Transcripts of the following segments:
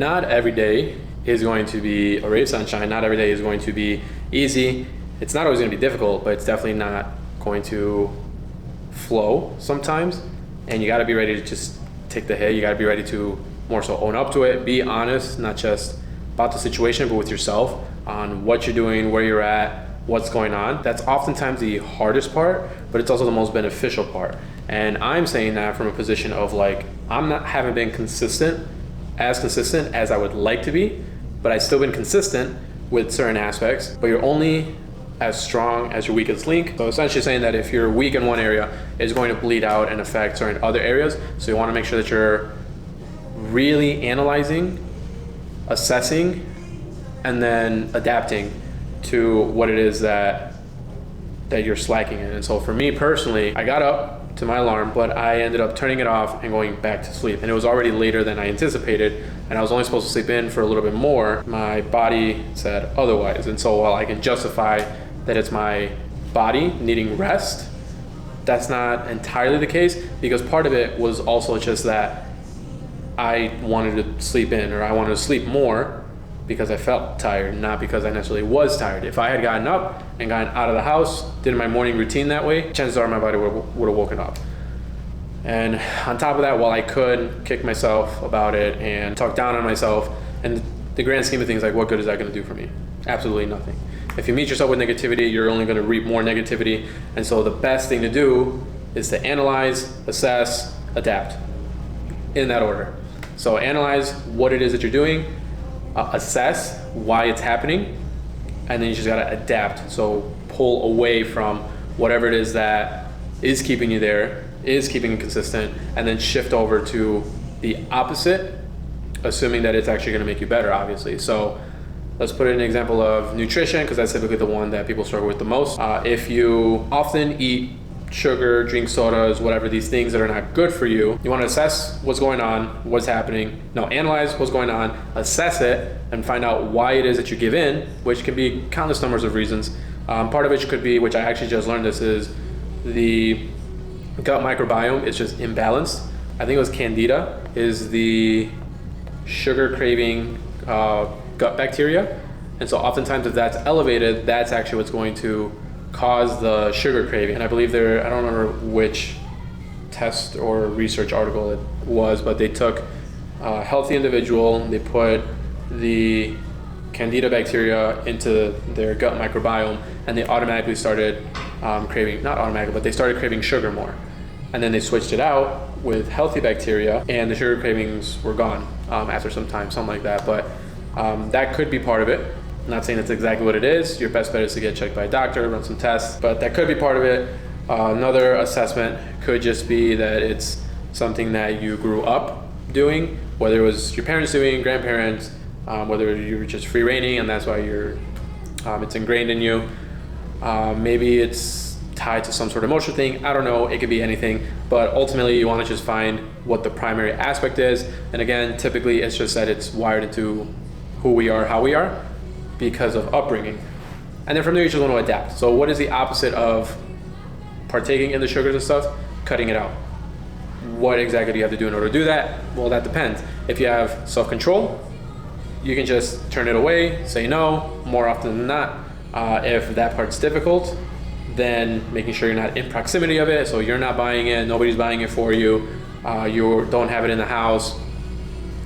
Not every day is going to be a ray of sunshine. Not every day is going to be easy. It's not always going to be difficult, but it's definitely not going to flow sometimes. And you got to be ready to just take the hit. You got to be ready to more so own up to it, be honest, not just about the situation, but with yourself on what you're doing, where you're at, what's going on. That's oftentimes the hardest part, but it's also the most beneficial part. And I'm saying that from a position of like, haven't been consistent as I would like to be, but I've still been consistent with certain aspects, but you're only as strong as your weakest link. So essentially saying that if you're weak in one area, it's going to bleed out and affect certain other areas. So you want to make sure that you're really analyzing, assessing, and then adapting to what it is that you're slacking in. And so for me personally, I got up to my alarm, but I ended up turning it off and going back to sleep. And it was already later than I anticipated, and I was only supposed to sleep in for a little bit more. My body said otherwise. And so while I can justify that it's my body needing rest, that's not entirely the case, because part of it was also just that I wanted to sleep in, or I wanted to sleep more because I felt tired, not because I necessarily was tired. If I had gotten up and gotten out of the house, did my morning routine that way, chances are my body would have woken up. And on top of that, while I could kick myself about it and talk down on myself, in the grand scheme of things, like, what good is that gonna do for me? Absolutely nothing. If you meet yourself with negativity, you're only gonna reap more negativity. And so the best thing to do is to analyze, assess, adapt, in that order. So analyze what it is that you're doing, assess why it's happening, and then you just gotta adapt. So pull away from whatever it is that is keeping you there, is keeping you consistent, and then shift over to the opposite, assuming that it's actually gonna make you better, obviously. So let's put an example of nutrition, because that's typically the one that people struggle with the most. If you often eat sugar, drink sodas, whatever, these things that are not good for you, you want to assess what's going on, what's happening. No, analyze what's going on, assess it, and find out why it is that you give in, which can be countless numbers of reasons. Part of it could be, which I actually just learned this, is the gut microbiome is just imbalanced. I think it was Candida, is the sugar craving gut bacteria. And so oftentimes if that's elevated, that's actually what's going to cause the sugar craving. And I believe I don't remember which test or research article it was, but they took a healthy individual, they put the Candida bacteria into their gut microbiome, and they automatically started craving, not automatically, but they started craving sugar more. And then they switched it out with healthy bacteria, and the sugar cravings were gone after some time, something like that. But that could be part of it. I'm not saying that's exactly what it is. Your best bet is to get checked by a doctor, run some tests, but that could be part of it. Another assessment could just be that it's something that you grew up doing, whether it was your parents doing, grandparents, whether you were just free reigning and that's why it's ingrained in you. Maybe it's tied to some sort of emotional thing. I don't know. It could be anything, but ultimately you want to just find what the primary aspect is. And again, typically it's just that it's wired into who we are, how we are, because of upbringing. And then from there, you just want to adapt. So what is the opposite of partaking in the sugars and stuff? Cutting it out. What exactly do you have to do in order to do that? Well, that depends. If you have self-control, you can just turn it away, say no, more often than not. If that part's difficult, then making sure you're not in proximity of it, so you're not buying it, nobody's buying it for you, you don't have it in the house.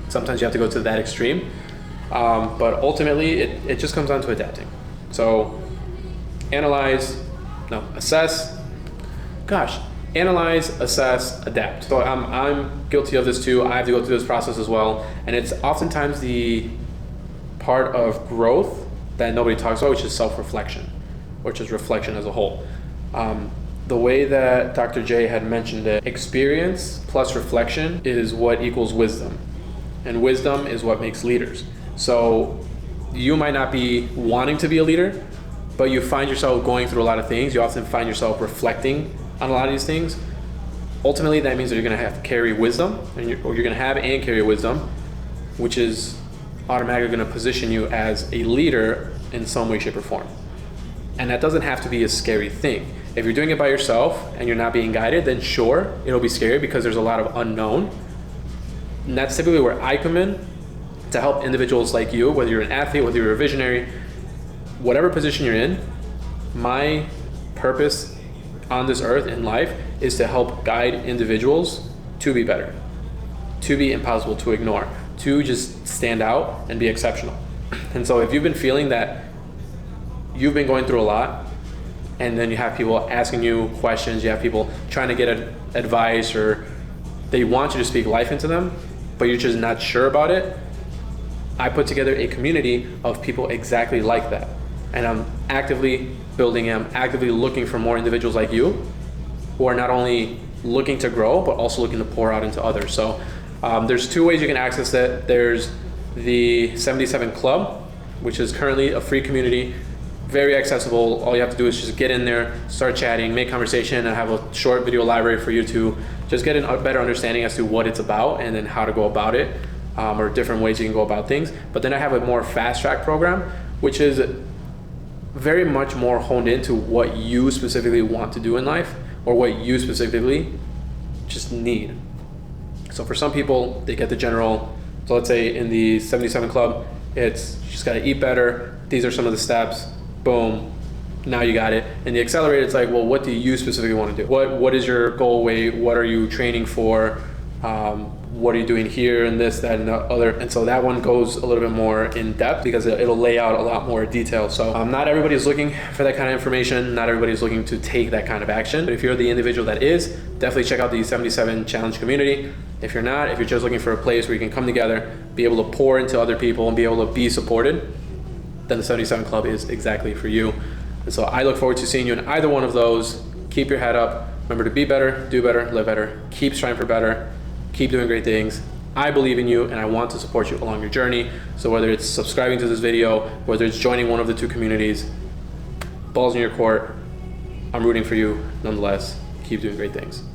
Sometimes you have to go to that extreme. But ultimately, it just comes down to adapting. So analyze, assess, adapt. So I'm guilty of this too. I have to go through this process as well. And it's oftentimes the part of growth that nobody talks about, which is self-reflection, which is reflection as a whole. The way that Dr. J had mentioned it, experience plus reflection is what equals wisdom. And wisdom is what makes leaders. So you might not be wanting to be a leader, but you find yourself going through a lot of things. You often find yourself reflecting on a lot of these things. Ultimately, that means that you're going to have to carry wisdom, or you're going to have and carry wisdom, which is automatically going to position you as a leader in some way, shape, or form. And that doesn't have to be a scary thing. If you're doing it by yourself and you're not being guided, then sure, it'll be scary because there's a lot of unknown. And that's typically where I come in to help individuals like you, whether you're an athlete, whether you're a visionary, whatever position you're in. My purpose on this earth in life is to help guide individuals to be better, to be impossible to ignore, to just stand out and be exceptional. And so if you've been feeling that you've been going through a lot, and then you have people asking you questions, you have people trying to get advice, or they want you to speak life into them, but you're just not sure about it, I put together a community of people exactly like that. And I'm actively building, I'm actively looking for more individuals like you who are not only looking to grow, but also looking to pour out into others. So there's two ways you can access that. There's the 77 Club, which is currently a free community, very accessible. All you have to do is just get in there, start chatting, make conversation, and I have a short video library for you to just get a better understanding as to what it's about and then how to go about it, or different ways you can go about things. But then I have a more fast track program, which is very much more honed into what you specifically want to do in life, or what you specifically just need. So for some people, they get the general. So let's say in the 77 Club, it's you just gotta eat better. These are some of the steps. Boom, now you got it. And the Accelerate, it's like, well, what do you specifically want to do? What is your goal weight? What are you training for? What are you doing here and this, that, and the other? And so that one goes a little bit more in depth because it'll lay out a lot more detail. So not everybody is looking for that kind of information. Not everybody is looking to take that kind of action. But if you're the individual that is, definitely check out the 77 Challenge community. If you're not, if you're just looking for a place where you can come together, be able to pour into other people and be able to be supported, then the 77 Club is exactly for you. And so I look forward to seeing you in either one of those. Keep your head up. Remember to be better, do better, live better. Keep striving for better. Keep doing great things. I believe in you and I want to support you along your journey. So whether it's subscribing to this video, whether it's joining one of the two communities, balls in your court, I'm rooting for you nonetheless. Keep doing great things.